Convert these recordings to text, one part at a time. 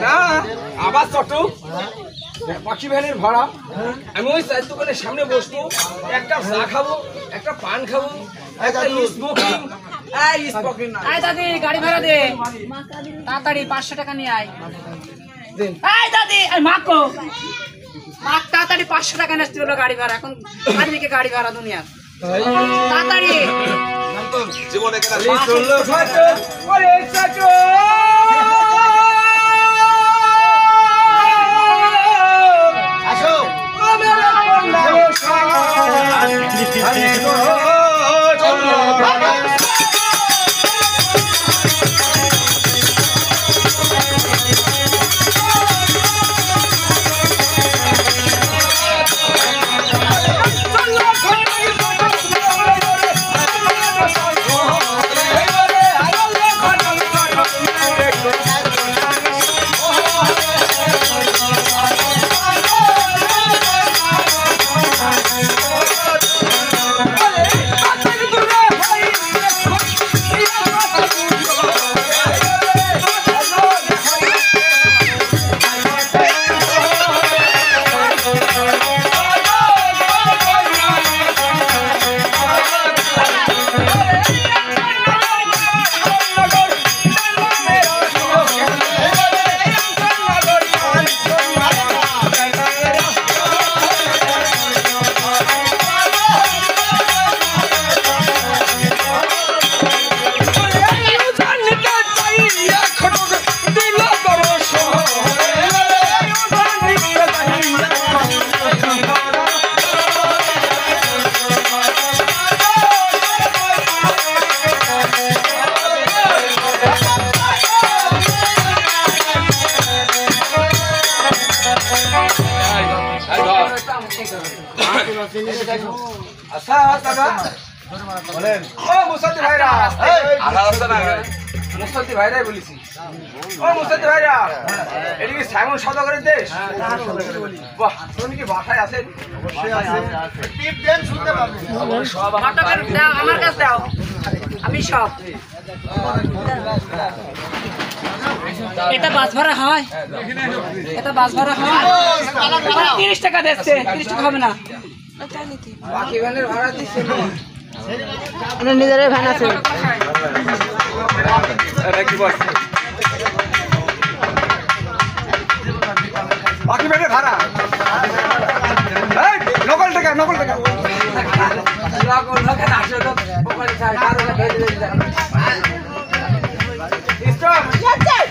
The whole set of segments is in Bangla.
না আবার চটু পাখি ভ্যানের ভাড়া আমি ওই চায়ের দোকানের সামনে বসবো একটা চা খাবো একটা পান খাবো একটা স্মোকিং দাদি গাড়ি ভাড়া দে তাড়াতাড়ি 500 টাকা নিয়ে আয় দাদি মাকো মাক তাড়াতাড়ি 500 টাকা নিয়ে হলো গাড়ি ভাড়া এখন আজকে গাড়ি ভাড়া দুনিয়া তাড়াতাড়ি জীবনে কেন চললো ফাটো ওরে চাচু আসো আমার আচ্ছা দাদা বলেন ও মুসাদ্দি ভাইরা মুসাদ্দি ভাইরাই বলেছি ও মুসাদ্দি ভাইরা এটা কি সাইমন সদাগরের দেশ বাহ তুমি কি বাসায় আছেন অবশ্যই আছে টিপ দেন শুনতে পাবেন সব আমার কাছে দাও আমি সব এটা বাস ভাড়া হয় এটা বাস ভাড়া হয় 30 টাকা দিচ্ছে 30 টাকা হবে না বাকি ভ্যানের ভাড়া দিচ্ছে না নিজের ভ্যান আছে এটা কি বস বাকি ভ্যানের ভাড়া এই নকল টাকা নকল আসে তো ওখানে চাই কারো ভেজে দিতে স্টপ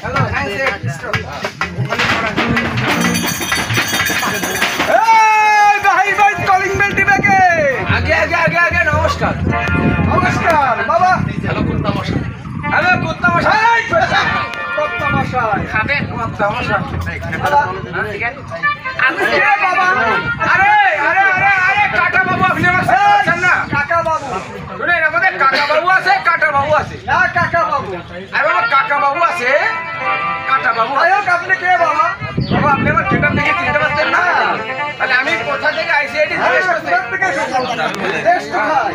হ্যালো হ্যান্ডশেক স্টপ নমস্কার বাবা হ্যালো কুত্তা মশাই হ্যালো কুত্তা মশাই কুত্তা মশাই খাবেন কুত্তা মশাই আমি কে বাবা আরে আরে আরে আরে কাকা বাবু আপনি আছেন না কাকা বাবু শুনে আমাদের কাকা বাবু আছে কাটা বাবু আছে না কাকা বাবু আরে বাবা কাকা বাবু আছে কাটা বাবু আরে আপনি কে বাবা বাবা আপনি আমার যেটা থেকে চিনতে পারছেন না তাহলে আমি কোথা থেকে আইছি এটি দেশ কোথায়